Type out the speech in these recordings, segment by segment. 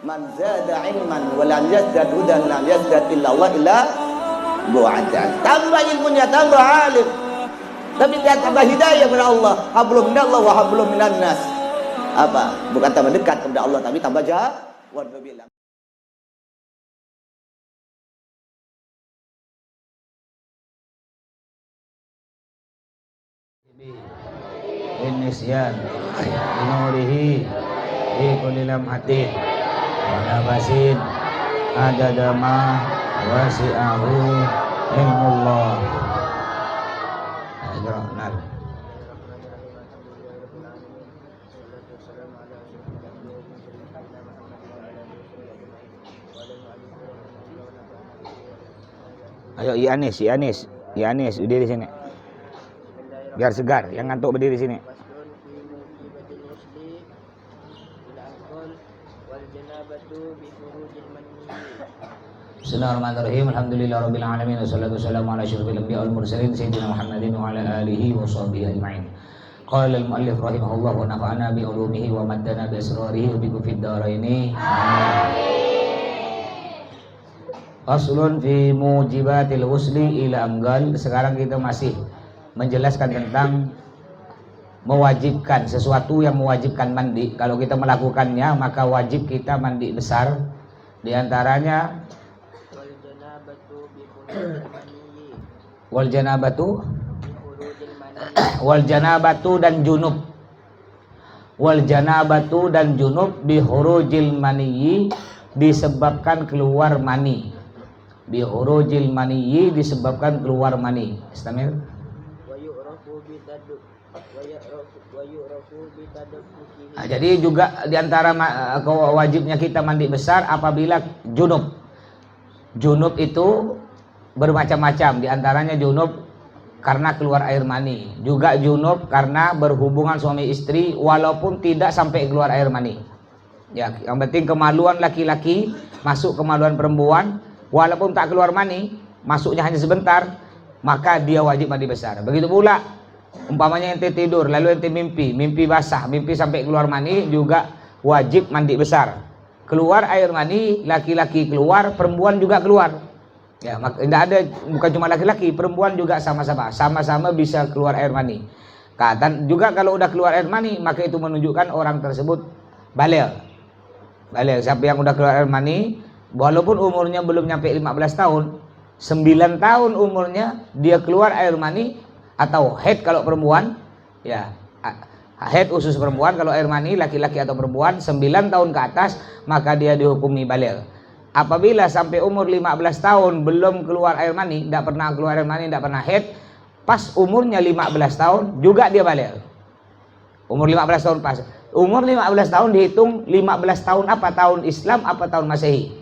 Man zada ilman wa lam yazdad hudan lam yazdad illa Allah illa bu'adan. Tambah ilmunya, tambah alim, tapi dia tambah hidayah kepada Allah. Hablum minallah wa hablum minan nas. Apa? Bukan tambah dekat kepada Allah, tapi tambah jauh. Wallahu Innisyan Inurihi Fi kulli lamhatin wa nafasin adadama wasi'ahu ilmullah. Nah, ayo Ianis berdiri sini. Biar segar, yang ngantuk berdiri sini. Bismillahirrahmanirrahim. Alhamdulillahirabbil alamin wassalatu wassalamu ala asyrofil anbiya'i wal mursalin sayyidina Muhammadin wa ala alihi wa sahbihi ajma'in. Qala al-muallif rahimahullah wa nafa'ana bi ulumihi wa maddana bi asrarihi wa bi fid dharaini. Faslun fi mujibatil ghusli ila amgal. Sekarang kita masih menjelaskan tentang mewajibkan sesuatu yang mewajibkan mandi. Kalau kita melakukannya maka wajib kita mandi besar. Di antaranya wal janabatu dan junub. Wal janabatu dan junub bi khurujil maniyyi, disebabkan keluar mani. Bi khurujil maniyyi, disebabkan keluar mani. Istamil. Nah, jadi juga diantara wajibnya kita mandi besar apabila junub. Junub itu bermacam-macam, diantaranya junub karena keluar air mani, juga junub karena berhubungan suami istri walaupun tidak sampai keluar air mani. Ya, yang penting kemaluan laki-laki masuk kemaluan perempuan walaupun tak keluar mani, masuknya hanya sebentar, maka dia wajib mandi besar. Begitu pula umpamanya ente tidur lalu ente mimpi basah, mimpi sampai keluar mani, juga wajib mandi besar. Keluar air mani, laki-laki keluar, perempuan juga keluar. Ya, tidak ada, bukan cuma laki-laki, perempuan juga sama-sama bisa keluar air mani. Dan juga kalau udah keluar air mani, maka itu menunjukkan orang tersebut baligh. Siapa yang udah keluar air mani, walaupun umurnya belum nyampe 15 tahun, 9 tahun umurnya dia keluar air mani atau haid kalau perempuan, ya haid usus perempuan, kalau air mani laki-laki atau perempuan 9 tahun ke atas, maka dia dihukumi baligh. Apabila sampai umur 15 tahun belum keluar air mani, tidak pernah keluar air mani, tidak pernah haid, pas umurnya 15 tahun juga dia baligh. Umur 15 tahun pas. Umur 15 tahun dihitung 15 tahun apa? Tahun Islam apa tahun Masehi?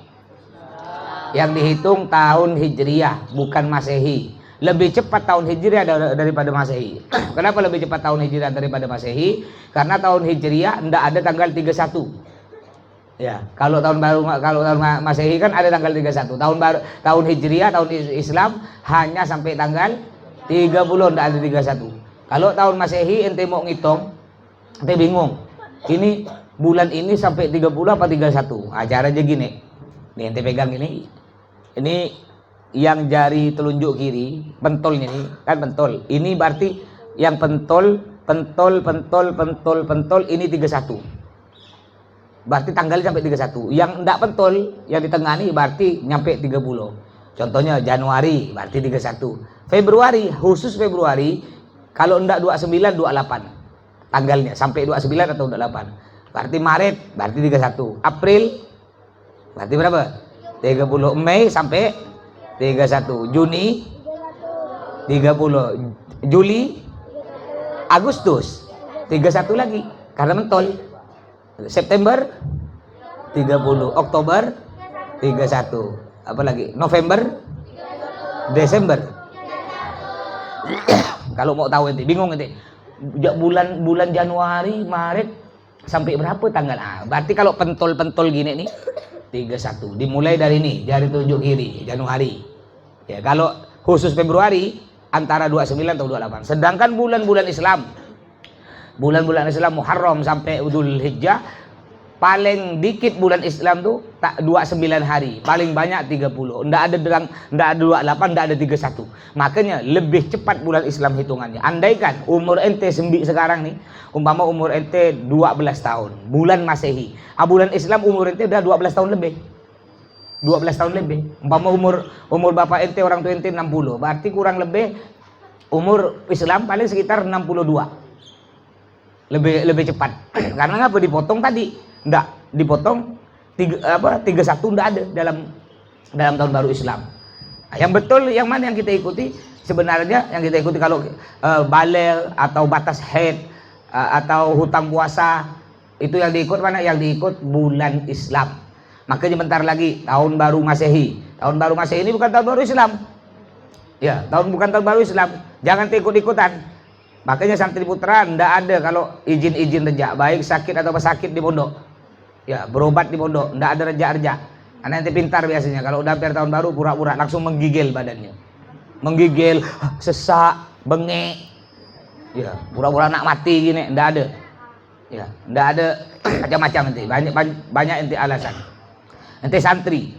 Yang dihitung tahun Hijriyah, bukan Masehi. Lebih cepat tahun Hijriyah daripada Masehi. Kenapa lebih cepat tahun Hijriyah daripada Masehi? Karena tahun Hijriyah tidak ada tanggal 31. Ya, kalau tahun baru, kalau tahun Masehi kan ada tanggal 31. Tahun baru, tahun Hijriyah, tahun Islam hanya sampai tanggal 30, tidak ada 31. Kalau tahun Masehi ente mau ngitung, ente bingung. Ini bulan ini sampai 30 apa 31? Acara aja gini. Nih ente pegang ini. Ini yang jari telunjuk kiri, pentolnya ini kan pentol. Ini berarti yang pentol ini 31. Berarti tanggalnya sampai 31. Yang enggak pentol, yang di tengah ini berarti nyampe 30. Contohnya Januari berarti 31. Februari, khusus Februari, kalau enggak 29, 28. Tanggalnya sampai 29 atau 28. Berarti Maret berarti 31. April berarti berapa? 30. Mei sampai 31. Juni 30. Juli, Agustus 31 lagi karena mentol. September 30, Oktober 31, apa lagi? November, Desember. Kalau mau tahu ente, bingung ente. Bulan Januari, Maret sampai berapa tanggal? Berarti kalau pentol gini nih 31. Dimulai dari ini, jari tunjuk kiri, Januari. Ya, kalau khusus Februari antara 29 atau 28. Sedangkan bulan-bulan Islam Muharram sampai Dzulhijjah paling dikit bulan Islam tuh 29 hari, paling banyak 30. Nggak ada 28, nggak ada 31. Makanya lebih cepat bulan Islam hitungannya. Andaikan umur ente sekarang nih, umpama umur ente 12 tahun, bulan Masehi. Bulan Islam umur ente udah 12 tahun lebih. 12 tahun lebih. Umpama umur bapak ente, orang tua ente 60, berarti kurang lebih umur Islam paling sekitar 62. Lebih cepat. Karena ngapa dipotong tadi? Nggak dipotong 31 nggak ada dalam tahun baru Islam. Nah, yang betul yang mana yang kita ikuti? Sebenarnya yang kita ikuti kalau baligh atau batas haid atau hutang puasa, itu yang diikut mana? Yang diikut bulan Islam. Makanya bentar lagi tahun baru Masehi. Tahun baru Masehi ini bukan tahun baru Islam. Ya, bukan tahun baru Islam. Jangan ikut-ikutan. Makanya santri putra ndak ada kalau izin rejak, baik sakit atau sakit di pondok. Ya, berobat di pondok, ndak ada rejak-rejak. Karena nanti pintar biasanya kalau udah hampir tahun baru pura-pura langsung menggigil badannya. Menggigil, sesak, bengek. Ya, pura-pura nak mati gini, ndak ada. Ya, ndak ada macam-macam nanti. Banyak ente alasan. Ente santri.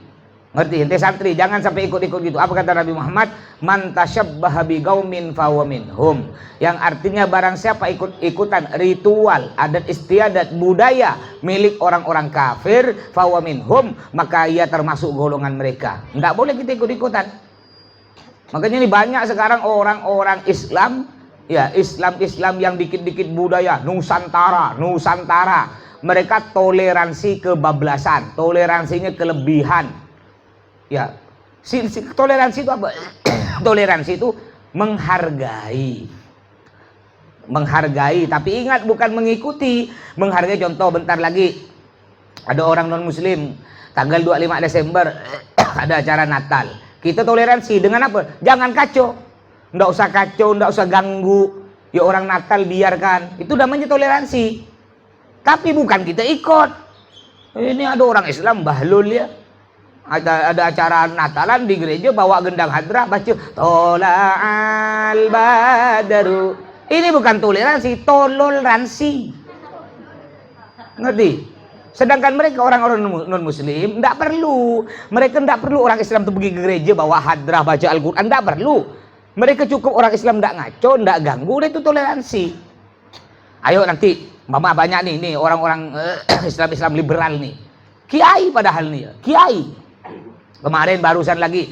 Ngerti? Ente santri, jangan sampai ikut-ikut gitu. Apa kata Nabi Muhammad? Man tasyabbaha biqaumin fahuwa minhum. Yang artinya barang siapa ikut-ikutan ritual, adat istiadat, budaya milik orang-orang kafir, fahuwa minhum, maka ia termasuk golongan mereka. Enggak boleh kita ikut-ikutan. Makanya ini banyak sekarang orang-orang Islam, ya Islam yang dikit-dikit budaya, Nusantara. Mereka toleransi kebablasan, toleransinya kelebihan. Ya, toleransi itu apa? Toleransi itu menghargai, tapi ingat bukan mengikuti. Menghargai, contoh bentar lagi ada orang non muslim tanggal 25 Desember ada acara Natal. Kita toleransi dengan apa? Jangan kacau. Nggak usah kacau, nggak usah ganggu. Ya orang Natal biarkan. Itu namanya toleransi. Tapi bukan kita ikut. Ini ada orang Islam bahlul ya. Ada acara Natalan di gereja bawa gendang hadrah baca Tola'al Badaru. Ini bukan toleransi, toleransi. Ngerti? Sedangkan mereka orang-orang non muslim enggak perlu. Mereka enggak perlu orang Islam itu pergi ke gereja bawa hadrah baca Al-Qur'an, enggak perlu. Mereka cukup orang Islam enggak ngaco, enggak ganggu, udah itu toleransi. Ayo nanti mama banyak nih orang-orang Islam liberal nih. Kiai padahal nih, kiai. Kemarin barusan lagi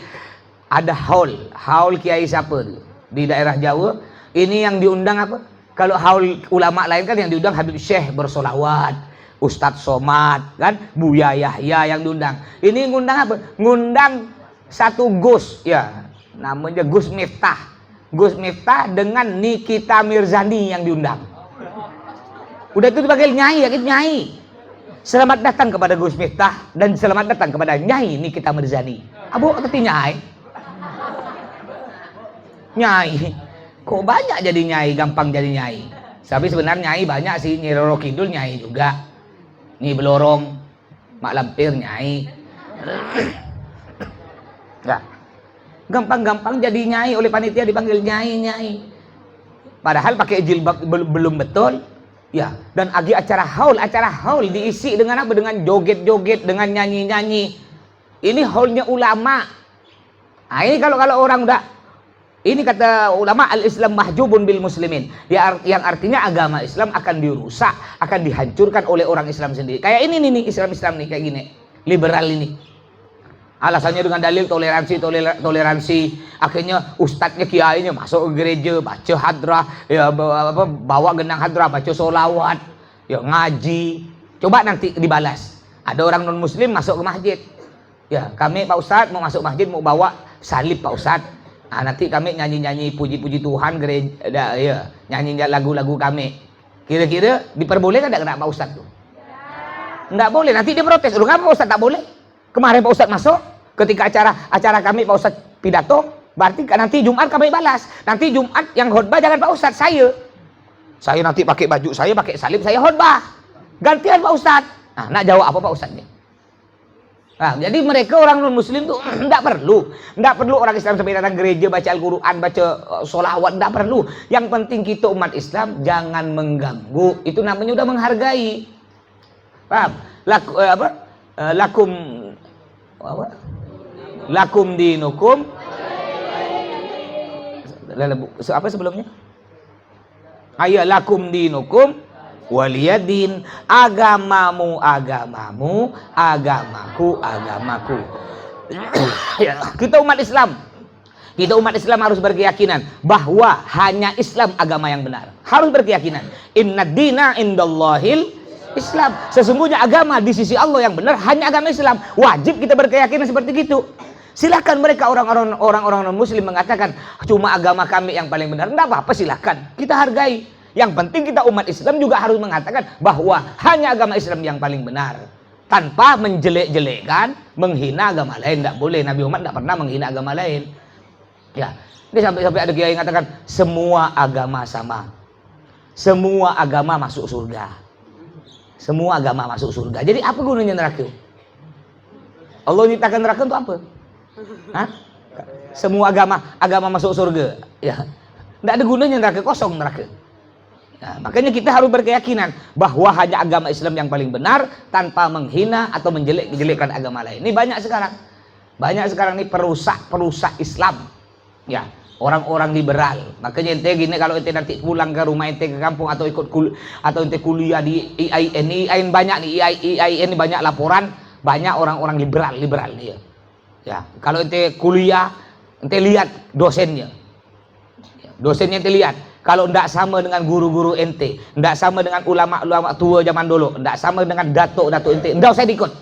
ada haul kiai siapa tuh di daerah Jawa. Ini yang diundang apa? Kalau haul ulama lain kan yang diundang Habib Syekh bersolawat, Ustadz Somad kan, Buya Yahya yang diundang. Ini ngundang apa? Ngundang satu Gus ya, namanya Gus Miftah. Gus Miftah dengan Nikita Mirzani yang diundang. Udah itu dipanggil nyai, nyai. Selamat datang kepada Gus Miftah dan selamat datang kepada Nyai Nikita Mirzani. Abu ngerti nyai? Nyai. Kok banyak jadi nyai, gampang jadi nyai. Tapi sebenarnya nyai banyak sih, Nyi Roro Kidul nyai juga. Nyi Belorong, Mak Lampir nyai. Enggak. Gampang-gampang jadi nyai, oleh panitia dipanggil nyai. Padahal pakai jilbab belum betul. Ya, dan acara haul diisi dengan apa? Dengan joget-joget, dengan nyanyi-nyanyi. Ini haulnya ulama. Nah, ini kalau orang udah, ini kata ulama al-Islam mahjubun bil muslimin. Yang artinya agama Islam akan dirusak, akan dihancurkan oleh orang Islam sendiri. Kayak ini nih Islam nih kayak gini, liberal ini. Alasannya dengan dalil toleransi. Akhirnya ustadznya kiainya masuk ke gereja baca hadrah, ya bawa gendang hadrah, baca solawat, ya ngaji. Coba nanti dibalas. Ada orang non muslim masuk ke masjid. Ya, kami Pak Ustadz mau masuk masjid mau bawa salib Pak Ustadz. Nah, nanti kami nyanyi-nyanyi puji-puji Tuhan gereja, ya, nyanyi lagu-lagu kami. Kira-kira diperbolehkan enggak kena Pak Ustadz tuh? Enggak boleh, nanti dia protes. Lu kenapa Pak Ustadz tak boleh? Kemarin Pak Ustadz masuk, ketika acara kami Pak Ustadz pidato, berarti nanti Jumat kami balas. Nanti Jumat yang khotbah jangan Pak Ustadz, saya nanti pakai baju saya, pakai salib, saya khotbah. Gantian Pak Ustadz. Nah, nak jawab apa Pak Ustadz nih? Nah, jadi mereka orang non muslim tuh enggak perlu orang Islam sampai datang gereja baca Al-Qur'an, baca sholawat, enggak perlu. Yang penting kita umat Islam jangan mengganggu. Itu namanya udah menghargai. Paham? Lakum apa? Lakum dinukum. Apa sebelumnya? Ayat lakum dinukum waliyadin. Agamamu agamamu, agamaku agamaku. Kita umat Islam. Kita umat Islam harus berkeyakinan bahwa hanya Islam agama yang benar. Harus berkeyakinan. Inna dina indallahil Islam. Sesungguhnya agama di sisi Allah yang benar hanya agama Islam. Wajib kita berkeyakinan seperti itu. Silakan mereka orang-orang non-muslim mengatakan cuma agama kami yang paling benar. Enggak apa-apa, silakan. Kita hargai. Yang penting kita umat Islam juga harus mengatakan bahwa hanya agama Islam yang paling benar. Tanpa menjelek-jelekan, menghina agama lain. Enggak boleh. Nabi Muhammad enggak pernah menghina agama lain. Ya, ini sampai ada kiai yang mengatakan semua agama sama. Semua agama masuk surga. Semua agama masuk surga. Jadi apa gunanya neraka? Allah nyiptakan neraka untuk apa? Hah? Semua agama masuk surga. Ya. Tidak ada gunanya neraka, kosong neraka. Ya, makanya kita harus berkeyakinan bahwa hanya agama Islam yang paling benar tanpa menghina atau menjelek-jelekkan agama lain. Ini banyak sekarang. Banyak sekarang ini perusak Islam. Ya, orang-orang liberal. Makanya ente gini, kalau ente nanti pulang ke rumah ente ke kampung atau ente kuliah di IAIN banyak nih, IAIN ini banyak laporan, banyak orang-orang liberal nih ya. Ya, kalau ente kuliah ente lihat dosennya. Dosennya ente lihat, kalau ndak sama dengan guru-guru ente, ndak sama dengan ulama-ulama tua zaman dulu, ndak sama dengan datuk-datuk ente, ndak usah diikut.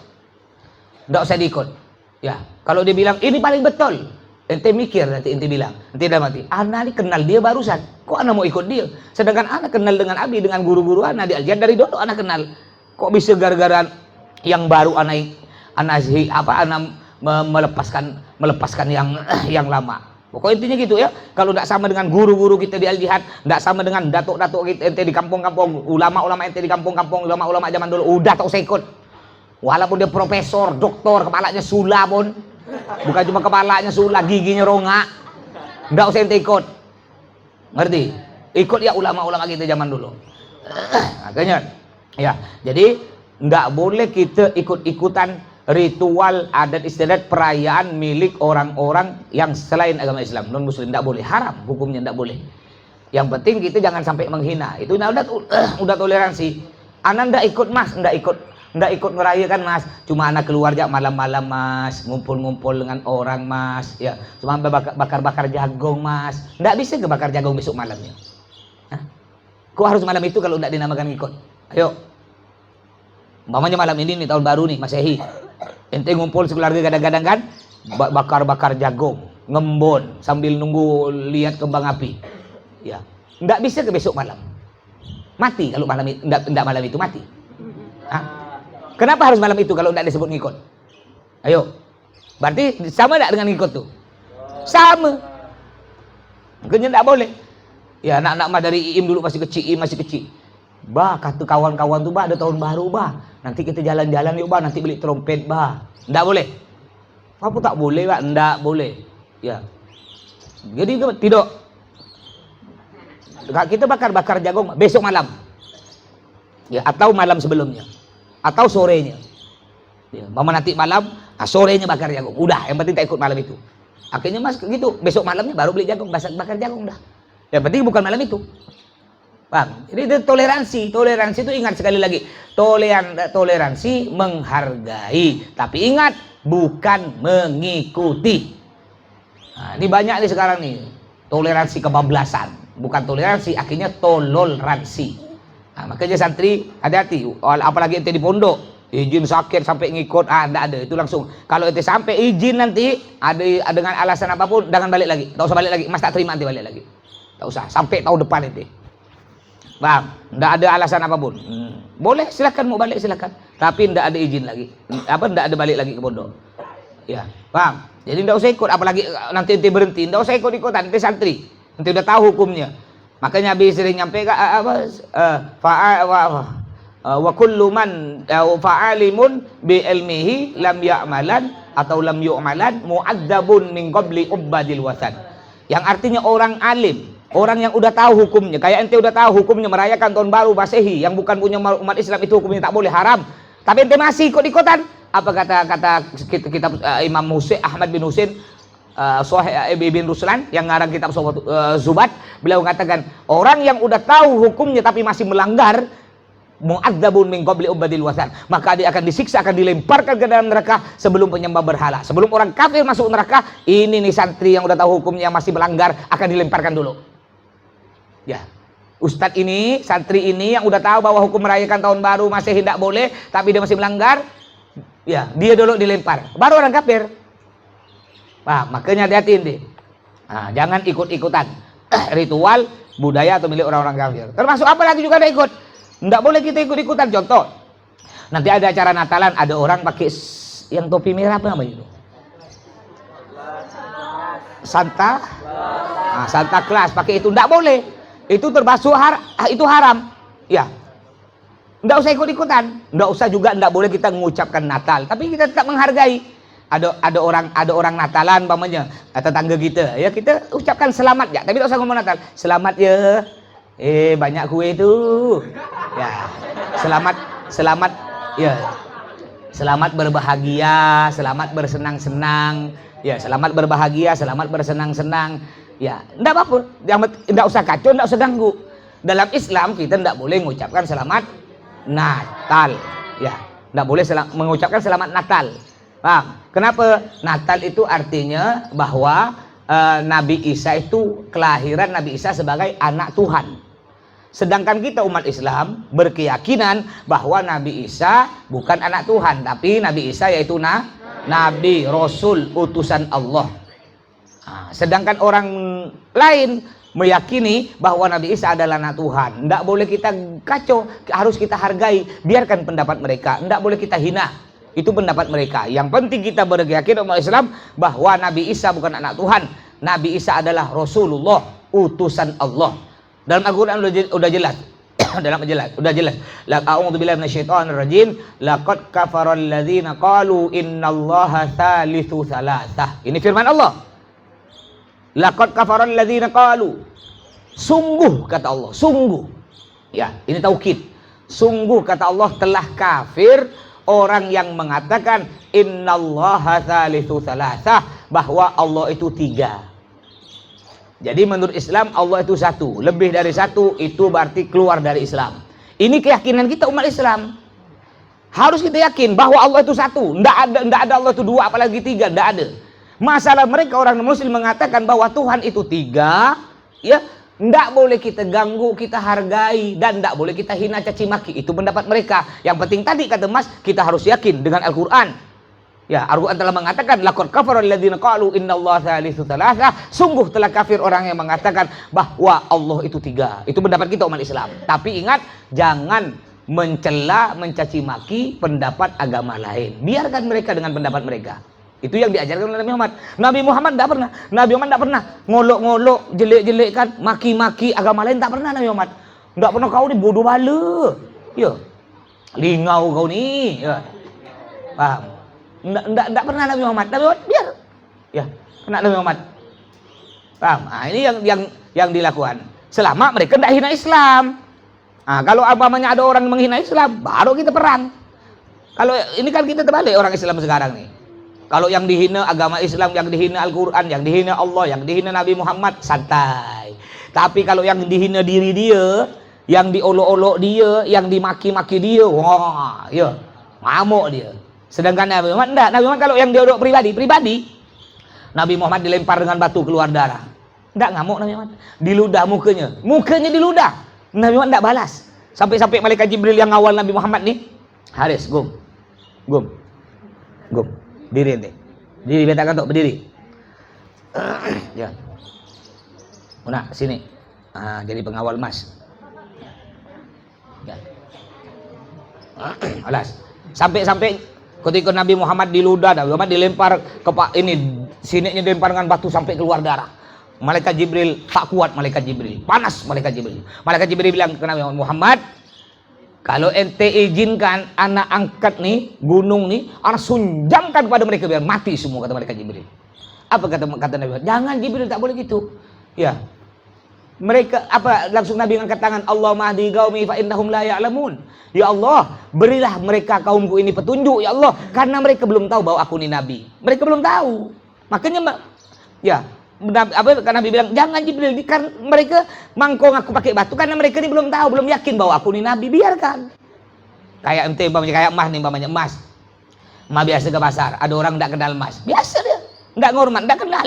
Ndak usah diikut. Ya, kalau dia bilang ini paling betul, ente mikir nanti ente bilang, ente dah mati. Ana ni kenal dia barusan, kok ana mau ikut dia? Sedangkan ana kenal dengan Abi, dengan guru-guru ana di Al-Jihad dari dulu ana kenal. Kok bisa gara-gara yang baru ana melepaskan yang lama? Pokoknya intinya gitu ya. Kalau tidak sama dengan guru-guru kita di Al-Jihad, tidak sama dengan datuk-datuk kita ente di kampung-kampung, ulama-ulama ente di kampung-kampung, ulama-ulama zaman dulu, udah tak usah ikut. Walaupun dia profesor, doktor, kepalanya sula pun, bukan cuma kepalanya sula, giginya rongga, tidak usah ente ikut. Ngerti? Ikut ya ulama-ulama kita zaman dulu. Makanya ya, jadi nggak boleh kita ikut-ikutan ritual adat istiadat perayaan milik orang-orang yang selain agama Islam, non muslim. Tidak boleh, haram hukumnya, tidak boleh. Yang penting kita jangan sampai menghina. Itu udah toleransi. Anak ndak ikut mas, ndak ikut ngerayakan mas. Cuma anak keluar aja malam-malam mas, ngumpul-ngumpul dengan orang mas. Ya, cuma bakar-bakar jagung mas. Ndak bisa ke bakar jagung besok malamnya. Hah? Kok harus malam itu kalau ndak dinamakan ikut? Ayo. Umpamanya malam ini nih tahun baru nih Masehi. Ente ngumpul sekeluarga kadang-kadang kan bakar-bakar jagung, ngembon sambil nunggu lihat kembang api. Ya, nggak bisa ke besok malam. Mati kalau malam itu, nggak malam itu mati. Hah? Kenapa harus malam itu kalau nggak disebut ngikut? Ayo, berarti sama nggak dengan ngikut tuh? Sama. Makanya nggak boleh. Ya anak-anak mah dari IIM dulu masih kecil. Bah, kata kawan-kawan tuh, bah, ada tahun baru, bah. Nanti kita jalan-jalan yuk, bah. Nanti beli trompet, bah. Nggak boleh. Apa tak boleh, bah? Nggak boleh. Ya. Jadi tidak. Kita bakar-bakar jagung besok malam. Ya, atau malam sebelumnya. Atau sorenya. Ya, mama nanti malam, sorenya bakar jagung. Udah, yang penting tak ikut malam itu. Akhirnya mas gitu, besok malamnya baru beli jagung, bakar jagung dah. Yang penting bukan malam itu. Bang, ini toleransi. Toleransi itu ingat sekali lagi. Toleransi menghargai. Tapi ingat, bukan mengikuti. Nah, ini banyak nih sekarang nih. Toleransi kebablasan. Bukan toleransi, akhirnya toleransi. Nah, makanya santri, hati-hati. Apalagi ente di pondok. Izin sakit sampai ngikut. Enggak ada. Itu langsung. Kalau ente sampai izin nanti, ada dengan alasan apapun, jangan balik lagi. Tak usah balik lagi. Mas tak terima nanti balik lagi. Tak usah. Sampai tahun depan ente. Bang, tidak ada alasan apapun. Boleh, silakan mau balik silakan. Tapi tidak ada izin lagi. Tidak ada balik lagi ke pondok. Ya, bang. Jadi tidak usah ikut. Apalagi nanti ente berhenti, tidak usah ikut-ikutan. Ente santri. Ente udah tahu hukumnya. Makanya Nabi sering nyampe wa kullu man fa'alimun bi ilmihi lam ya'malan atau lam yu'malan mu'adzabun min qabli ubadil wasan. Yang artinya orang alim. Orang yang udah tahu hukumnya, kayak ente udah tahu hukumnya merayakan tahun baru Masehi yang bukan punya umat Islam itu hukumnya tak boleh, haram. Tapi ente masih ikut-ikutan. Apa kata kitab Imam Ahmad bin Husain Sahih bin Ruslan yang ngarang kitab Zubat, beliau mengatakan orang yang udah tahu hukumnya tapi masih melanggar, mu'adzabun min qabli ubadil wasan, maka dia akan disiksa, akan dilemparkan ke dalam neraka sebelum penyembah berhala. Sebelum orang kafir masuk neraka, ini nih santri yang udah tahu hukumnya masih melanggar akan dilemparkan dulu. Ya, ustadz ini, santri ini yang udah tahu bahwa hukum merayakan tahun baru masih tidak boleh, tapi dia masih melanggar, ya dia dulu dilempar, baru orang kafir. Nah, makanya hati-hati nih. Nah, jangan ikut-ikutan ritual budaya atau milik orang-orang kafir. Termasuk apa lagi juga ada ikut. Nggak boleh kita ikut-ikutan. Contoh, nanti ada acara Natalan, ada orang pakai yang topi merah, apa namanya itu? Santa Claus, pakai itu nggak boleh. Itu termasuk itu haram. Ya, nggak usah ikut-ikutan. Nggak usah juga, nggak boleh kita mengucapkan Natal. Tapi kita tetap menghargai. Ada orang Natalan, pamannya tetangga kita, ya kita ucapkan selamat ya. Tapi tak usah ngomong Natal. Selamat ya. Banyak kue itu. Ya, selamat ya. Selamat berbahagia, selamat bersenang-senang. Ya, selamat berbahagia, selamat bersenang-senang. Ya, enggak apa-apa. Enggak usah kacau, enggak usah ganggu. Dalam Islam kita enggak boleh mengucapkan selamat Natal. Ya, enggak boleh mengucapkan selamat Natal. Paham? Kenapa? Natal itu artinya bahwa Nabi Isa itu kelahiran Nabi Isa sebagai anak Tuhan. Sedangkan kita umat Islam berkeyakinan bahwa Nabi Isa bukan anak Tuhan, tapi Nabi Isa yaitu Nabi, Rasul, utusan Allah. Nah, sedangkan orang lain meyakini bahwa Nabi Isa adalah anak Tuhan. Tidak boleh kita kacau, harus kita hargai. Biarkan pendapat mereka, tidak boleh kita hina. Itu pendapat mereka. Yang penting kita berkeyakinan umat Islam bahwa Nabi Isa bukan anak Tuhan. Nabi Isa adalah Rasulullah, utusan Allah. Dalam Al-Quran udah jelas. Udah jelas. A'udzubillahi minasyaitonir rajim. Laqad kafaral ladzina qalu innallaha tsalitsu tsalatsah. Ini firman Allah. Laqad kafaral ladzina qalu. Sungguh kata Allah, sungguh. Ya, ini taukid. Sungguh kata Allah telah kafir orang yang mengatakan innallaha tsalitsu tsalatsah, bahwa Allah itu tiga. Jadi menurut Islam Allah itu satu, lebih dari satu itu berarti keluar dari Islam. Ini keyakinan kita umat Islam. Harus kita yakin bahwa Allah itu satu. Nggak ada Allah itu dua apalagi tiga, nggak ada. Masalah mereka orang Muslim mengatakan bahwa Tuhan itu tiga, ya nggak boleh kita ganggu, kita hargai, dan nggak boleh kita hina, caci maki. Itu pendapat mereka. Yang penting tadi kata Mas, kita harus yakin dengan Al-Quran. Ya, Al-Quran telah mengatakan laqad kafara alladziina qalu innallaha tsalitsu tsalatsah. Sungguh telah kafir orang yang mengatakan bahwa Allah itu tiga. Itu pendapat kita umat Islam. Tapi ingat, jangan mencela, mencaci maki pendapat agama lain. Biarkan mereka dengan pendapat mereka. Itu yang diajarkan oleh Nabi Muhammad. Nabi Muhammad tidak pernah ngolok-ngolok, jelek-jelekkan, maki-maki agama lain, tak pernah Nabi Muhammad. Tidak pernah kau ni bodoh bala. Ya. Lingau kau ni. Ya. Paham? Tidak pernah Nabi Muhammad. Nabi Muhammad biar. Ya, kena Nabi Muhammad. Paham? Nah, ini yang dilakukan. Selama mereka tidak hina Islam. Nah, kalau umpamanya ada orang menghina Islam, baru kita perang. Kalau ini kan kita terbalik orang Islam sekarang nih. Kalau yang dihina agama Islam, yang dihina Al-Quran, yang dihina Allah, yang dihina Nabi Muhammad, santai. Tapi kalau yang dihina diri dia, yang diolok-olok dia, yang dimaki-maki dia, wah, ya, ngamuk dia. Sedangkan Nabi Muhammad enggak. Nabi Muhammad kalau yang diolok pribadi, Nabi Muhammad dilempar dengan batu keluar darah. Enggak ngamuk Nabi Muhammad. Diludah mukanya diludah. Nabi Muhammad enggak balas. Sampai-sampai malaikat Jibril yang ngawal Nabi Muhammad nih, Haris, gum. Berdiri ente. Berdiri, betakan untuk berdiri. Ya. Mana sini. Jadi pengawal Mas. Ya. Alas. Sampai ketika Nabi Muhammad diludah, Nabi Muhammad dilempar ke sininya dilempar dengan batu sampai keluar darah. Malaikat Jibril tak kuat, malaikat Jibril. Panas malaikat Jibril. Malaikat Jibril bilang ke Nabi Muhammad, kalau ente izinkan anak angkat nih, gunung nih, anak sunjamkan kepada mereka biar mati semua, kata malaikat Jibril. Apa kata Nabi Muhammad? Jangan Jibril, tak boleh gitu. Ya. Mereka apa langsung Nabi angkat tangan, Allahumma hdi qaumi fa innahum la ya'lamun. Ya Allah, berilah mereka kaumku ini petunjuk ya Allah, karena mereka belum tahu bahwa aku ini nabi. Mereka belum tahu. Makanya ya, apa karena Nabi bilang jangan Jibril, karena mereka mangkong aku pakai batu karena mereka ini belum tahu, belum yakin bahwa aku ini nabi, biarkan. Kayak ente umpamanya kayak emas nih umpamanya emas. Emas biasa ke pasar, ada orang enggak kenal emas. Biasa dia, enggak ngormat, enggak kenal.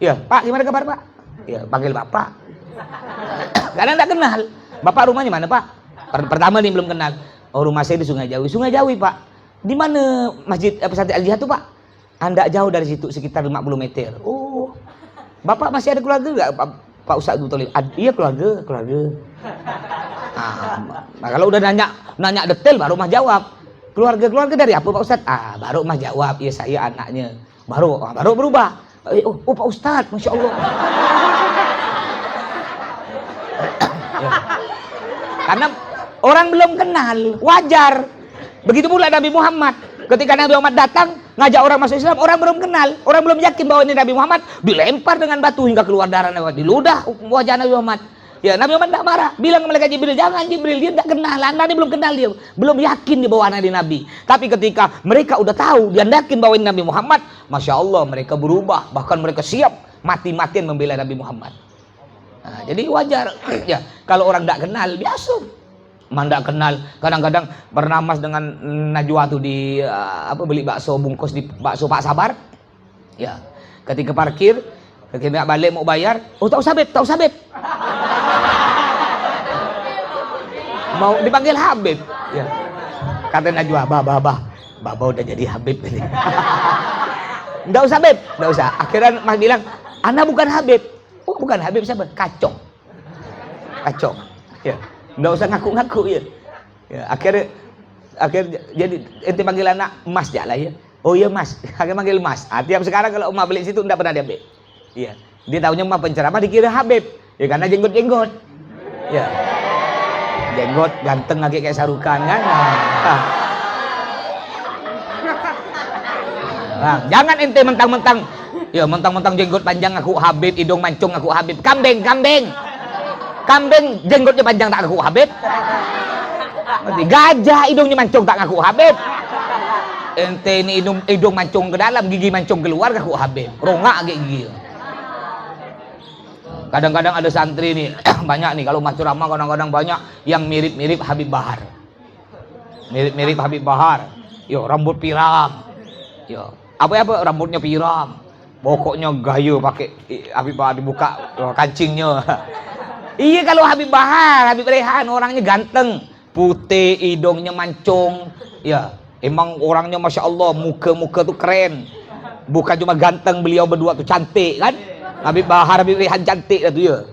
Ya, Pak, gimana kabar, Pak? Ya, panggil Bapak. Karena enggak kenal. Bapak rumahnya mana, Pak? Pertama nih belum kenal. Oh, rumah saya di Sungai Jawi. Sungai Jawi, Pak. Di mana Masjid Pesantren Al Jihad tuh, Pak? Anda jauh dari situ sekitar 50 meter. Oh. Bapak masih ada keluarga enggak, Pak Ustadz Abdul Talib? Iya, keluarga. Nah, kalau udah nanya detail baru mah jawab. Keluarga dari apa, Pak Ustadz? Baru mah jawab. Iya, saya anaknya. Baru berubah. Oh, Pak Ustadz, Masya Allah. Ya. Karena orang belum kenal, wajar. Begitu pula Nabi Muhammad. Ketika Nabi Muhammad datang, ngajak orang masuk Islam, orang belum kenal, orang belum yakin bahwa ini Nabi Muhammad, dilempar dengan batu hingga keluar darah, diludah wajah Nabi Muhammad. Ya, Nabi Muhammad tidak marah, bilang ke malaikat Jibril, jangan Jibril, dia tidak kenal, anda ini belum kenal dia, belum yakin dia bahwa anak Nabi. Tapi ketika mereka udah tahu, dia yakin bahwa ini Nabi Muhammad, Masya Allah, mereka berubah, bahkan mereka siap mati-matian membela Nabi Muhammad. Nah, jadi wajar, ya, kalau orang tidak kenal, biasa. Tidak kenal, kadang-kadang pernah Mas dengan Najwa tuh di beli bakso bungkus di bakso Pak Sabar. Ya, ketika parkir, ketika balik mau bayar, oh tak usah beb. Mau dipanggil Habib. Ya. Kata Najwa, Baba udah jadi Habib ini. Enggak usah beb, enggak usah. Akhirnya Mas bilang, Anda bukan Habib. Oh, bukan Habib siapa? Kacong. Ya. Nggak usah ngaku-ngaku ya. Akhirnya jadi ente panggil anak Mas ya lah ya. Oh iya Mas, akhirnya manggil Mas. Tiap sekarang kalau emak beli situ enggak pernah dia Habib. Iya. Dia tahunya emak penceramah dikira Habib. Ya karena jenggot. Ya. Jenggot ganteng lagi kayak Sarukan kan. Nah, jangan ente mentang-mentang jenggot panjang aku Habib, hidung mancung aku Habib. Kambing jenggotnya panjang tak ngaku Habib. Gajah hidungnya mancung tak ngaku Habib. Ente ini hidung mancung ke dalam, gigi mancung keluar ngaku Habib. Rongak gigi. Kadang-kadang ada santri nih banyak nih kalau mas ceramah kadang-kadang banyak yang mirip-mirip Habib Bahar. Yo rambut pirang. Yo apa rambutnya pirang. Pokoknya gaya pakai Habib Bahar dibuka kancingnya. Iya kalau Habib Bahar, Habib Rehan orangnya ganteng, putih, hidungnya mancung, ya emang orangnya Masya Allah, muka tuh keren, bukan cuma ganteng, beliau berdua tuh cantik kan, Habib Bahar, Habib Rehan cantik lah tuh ya.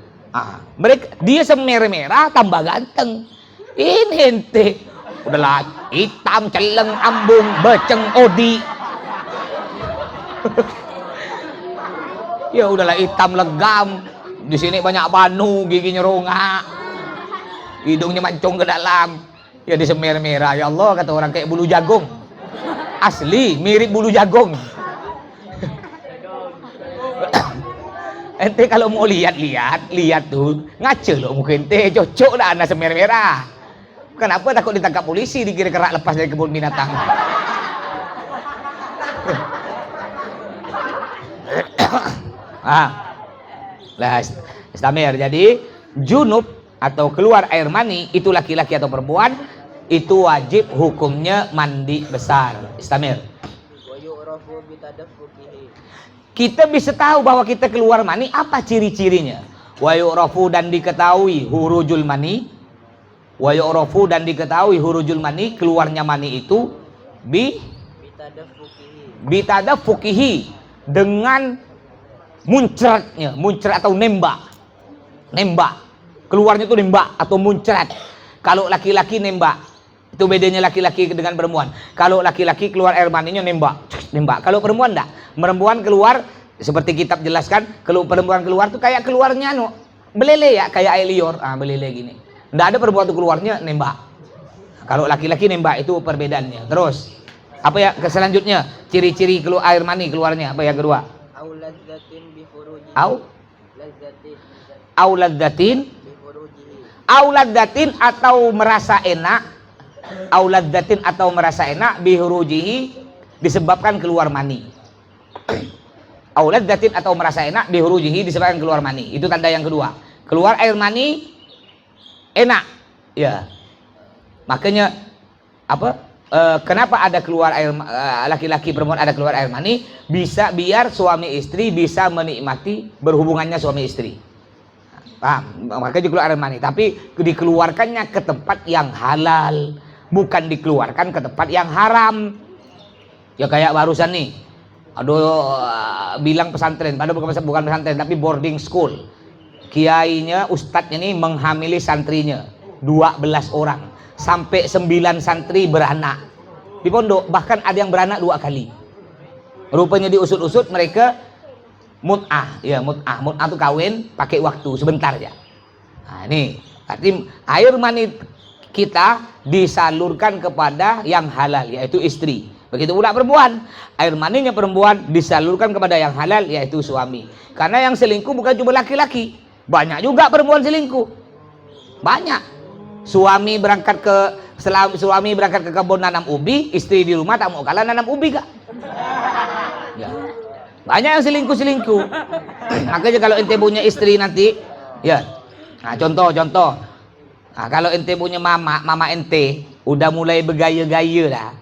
Dia semerah-merah tambah ganteng, ini ente, udahlah hitam, celeng, ambung, beceng, odi, ya udahlah hitam legam. Di sini banyak banu, giginya rongak, hidungnya mancung ke dalam, ya disemer merah. Ya Allah, kata orang kayak bulu jagung, asli mirip bulu jagung. Ente kalau mau lihat tuh ngaca loh mungkin ente cocok dah anda semer merah. Kenapa takut ditangkap polisi dikira kerak lepas dari kebun binatang? Lah, Istamir. Jadi junub atau keluar air mani itu laki-laki atau perempuan itu wajib hukumnya mandi besar. Istamir. Kita bisa tahu bahwa kita keluar mani apa ciri-cirinya? Wa yu'rafu dan diketahui hurujul mani. Wa yu'rafu dan diketahui hurujul mani, keluarnya mani itu bitadafukihi dengan muncratnya, muncrat atau nembak, keluarnya itu nembak atau muncrat. Kalau laki-laki nembak, itu bedanya laki-laki dengan perempuan. Kalau laki-laki keluar air maninya nembak. Kalau perempuan enggak, perempuan keluar seperti kitab jelaskan, kalau perempuan keluar tuh kayak keluarnya belele ya, kayak air liur, belele gini. Enggak ada perempuan tuh keluarnya nembak. Kalau laki-laki nembak itu perbedaannya. Terus apa ya selanjutnya? Ciri-ciri keluar air mani keluarnya apa yang kedua? auladzatin atau merasa enak, auladzatin atau merasa enak bihurujihi disebabkan keluar mani. Auladzatin atau merasa enak bihurujihi disebabkan keluar mani. Itu tanda yang kedua. Keluar air mani enak. Ya. Makanya apa? Kenapa ada keluar air laki-laki perempuan ada keluar air mani? Bisa biar suami istri bisa menikmati berhubungannya suami istri. Paham? Makanya keluar air mani, tapi dikeluarkannya ke tempat yang halal, bukan dikeluarkan ke tempat yang haram. Ya kayak barusan nih, aduh bilang pesantren, padahal bukan pesantren tapi boarding school. Kiainya, ustadznya nih menghamili santrinya 12 orang. Sampai 9 santri beranak di pondok, bahkan ada yang beranak 2 kali. Rupanya diusut-usut mereka mut'ah, ya mut'ah itu kawin pakai waktu sebentar ya. Nah ini arti air mani kita disalurkan kepada yang halal yaitu istri. Begitu pula perempuan, air maninya perempuan disalurkan kepada yang halal yaitu suami. Karena yang selingkuh bukan cuma laki-laki, banyak juga perempuan selingkuh, banyak. Suami berangkat ke kebun nanam ubi, istri di rumah tak mau kalah nanam ubi kak. Ya. Banyak yang selingkuh. Makanya kalau ente punya istri nanti, ya. Nah contoh. Nah, kalau ente punya mama ente udah mulai bergaya-gaya dah,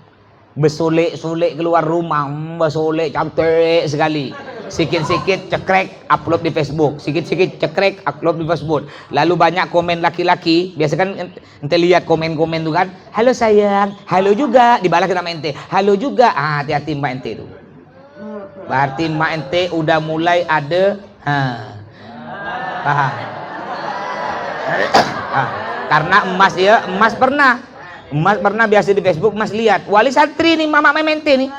bersolek-solek keluar rumah, bersolek cantik sekali. Sikit-sikit cekrek upload di Facebook, sikit-sikit cekrek upload di Facebook. Lalu banyak komen laki-laki, biasa kan ente lihat komen-komen tuh kan, halo sayang, halo juga, dibalas nama ente, halo juga. Hati-hati mbak ente tuh, berarti mbak ente udah mulai ada paham. Karena emas pernah biasa di Facebook, emas lihat wali santri nih, mama mente nih,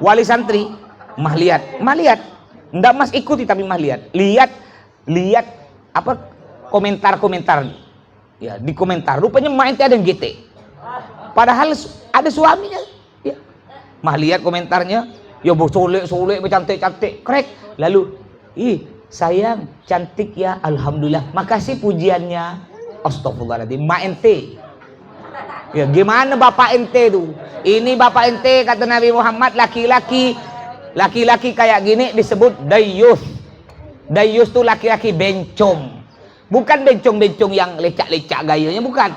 wali santri, emas lihat. Nggak mas ikuti tapi mah lihat apa komentar ya, di komentar rupanya mah ente ada yang GT padahal ada suaminya ya. Mah lihat komentarnya ya solek cantik krek, lalu sayang cantik ya, alhamdulillah makasih pujiannya, astagfirullahaladzim. Mah ente ya gimana bapak ente tuh, ini bapak ente kata Nabi Muhammad, laki-laki kayak gini disebut dayyus. Dayyus tuh laki-laki bencong. Bukan bencong-bencong yang lecak-lecak gayanya, bukan.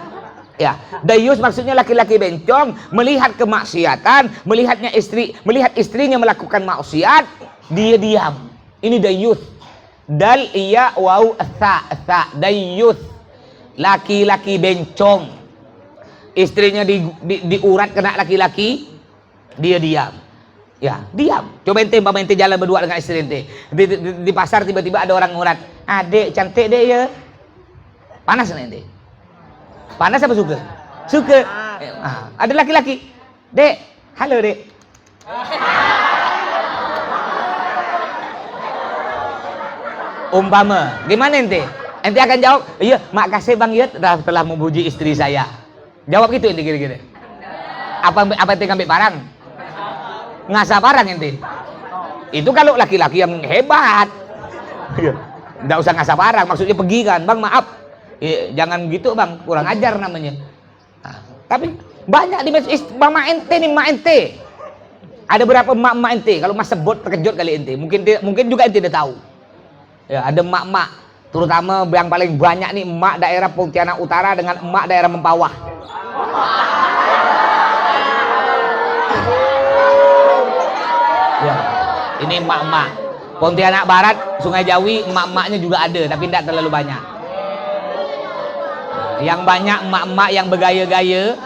Ya, dayyus maksudnya laki-laki bencong, melihat kemaksiatan, melihat istrinya melakukan maksiat, dia diam. Ini dayyus. Dal iya wau tha dayyus. Laki-laki bencong. Istrinya diurat kena laki-laki, dia diam. Ya, diam. Coba ente jalan berdua dengan istri ente. Di pasar tiba-tiba ada orang ngurat. Adek cantik dek ya. Panas nih ente. Panas apa suka? Suka. Ada laki-laki. Dek, halo dek. Umpama, gimana ente? Ente akan jawab, iya, makasih bang ya telah memuji istri saya. Jawab gitu ente kira-kira. Apa ente ngambil barang? Ngasah barang ente. Itu kalau laki-laki yang hebat. Nggak usah ngasah barang, maksudnya pergi kan, bang maaf, jangan gitu bang, kurang ajar namanya. Tapi banyak di mama ente nih, mak ente. Ada berapa mak ente? Kalau mas sebut terkejut kali ente. Mungkin juga ente tidak tahu. Ya, ada mak, terutama yang paling banyak nih emak daerah Pontianak Utara dengan emak daerah Mempawah. Ya, ini emak-emak. Pontianak Barat, Sungai Jawi, emak-emaknya juga ada, tapi tidak terlalu banyak. Yang banyak emak-emak yang bergaya-gaya,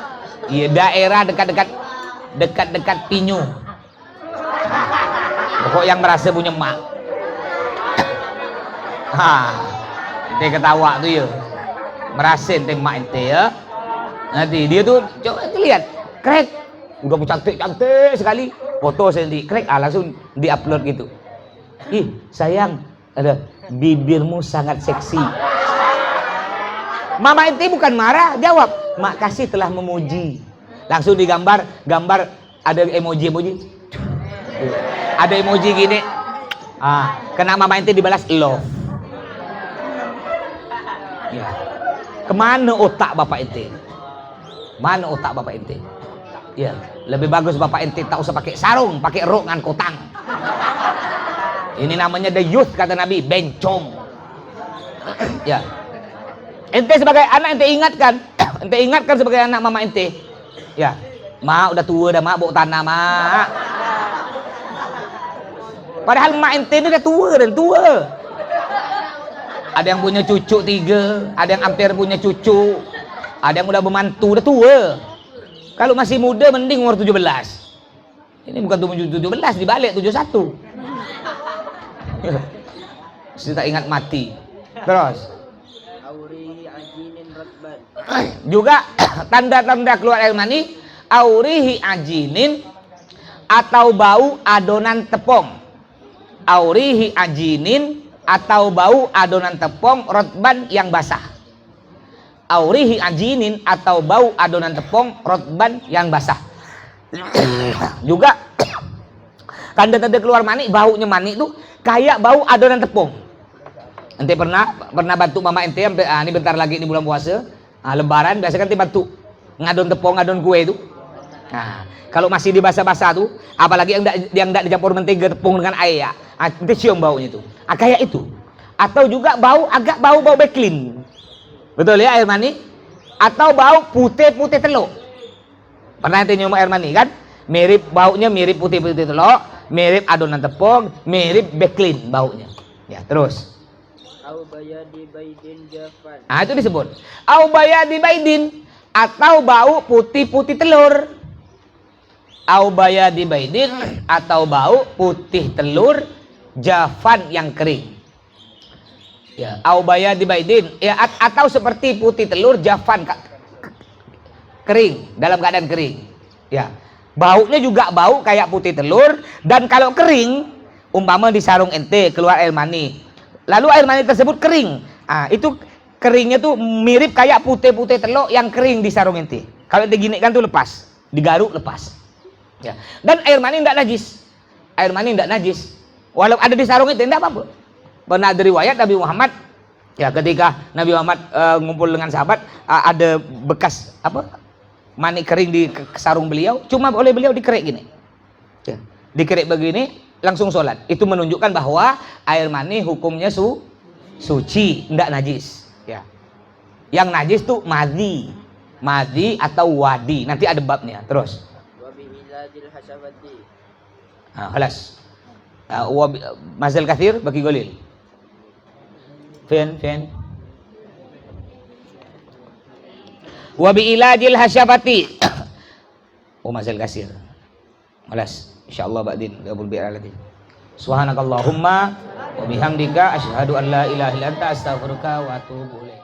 ya daerah dekat-dekat Pinyu. Pokok yang merasa punya emak. Ente ketawa tuh ya. Merasa ente emak ente ya. Nanti dia tuh coba lihat, krek, udah cantik sekali. Foto sendiri, krek, langsung diupload gitu. Ih, sayang, ada bibirmu sangat seksi. Mama ente bukan marah, jawab, makasih telah memuji. Langsung digambar ada emoji. Ada emoji gini. Kena mama ente dibalas love. Ya. Kemana otak bapak ente? Mana otak bapak ente? Ya, lebih bagus bapak ente tak usah pakai sarung, pakai rok dengan kotang. Ini namanya the youth kata Nabi, bencong. Ya. Ente sebagai anak ente ingatkan sebagai anak mama ente. Ya. Mak udah tua dah mak, bawa tanah mak. Padahal mak ente ini udah tua dan tua. Ada yang punya cucu 3, ada yang hampir punya cucu, ada yang udah bermantu, udah tua. Kalau masih muda mending umur 17. Ini bukan 17, dibalik 71. Mesti tak ingat mati. Terus juga tanda-tanda keluar air mani, aurihi ajinin atau bau adonan tepung. Aurihi ajinin atau bau adonan tepung rotban yang basah. Aurihi ajinin atau bau adonan tepung rotban yang basah. Juga tanda-tanda keluar mani, baunya mani itu kayak bau adonan tepung. Ente pernah bantu mama ente ini bentar lagi ini bulan puasa, lebaran biasa kan ente bantu ngadon tepung, ngadon kue itu. Nah, kalau masih di basah-basah tuh, apalagi yang enggak dicampur mentega tepung dengan air ya, ente cium baunya itu. Kayak itu. Atau juga agak bau beklin. Betul ya air mani? Atau bau putih-putih telur. Pernah ente nyium air mani kan? Baunya mirip putih-putih telur, mirip adonan tepung, mirip beklin baunya. Ya, terus. Au bayadi baidin jafan. Itu disebut. Au bayadi baidin atau bau putih-putih telur. Au bayadi baidin atau bau putih telur jafan yang kering. Ya, au bayadi baidin ya, atau seperti putih telur jafan kering, dalam keadaan kering. Ya. Baunya juga bau kayak putih telur, dan kalau kering umpama di sarung ente keluar air mani. Lalu air mani tersebut kering. Itu keringnya tuh mirip kayak putih-putih telur yang kering di sarung ente. Kalau diginikan tuh lepas, digaruk lepas. Ya. Dan air mani tidak najis. Air mani tidak najis. Walau ada di sarung ente tidak apa-apa. Pernah ada riwayat Nabi Muhammad, ya ketika Nabi Muhammad ngumpul dengan sahabat, ada bekas mani kering di sarung beliau, cuma oleh beliau dikerek gini. Ya. Dikerek begini, langsung sholat. Itu menunjukkan bahwa air mani hukumnya suci, tidak najis. Ya. Yang najis tuh madhi atau wadi. Nanti ada babnya. Terus. Wabi'ilajil hasyafati. Halas. Mazal kathir bagi golil. Fin. Wabi'ilajil hasyafati. Mazal kasir. Halas. InsyaAllah ba'din. Gabul bi'alatin. Subhanakallahumma wa bihamdika asyhadu an la ilaha illa anta astaghfiruka wa atubu ilaik.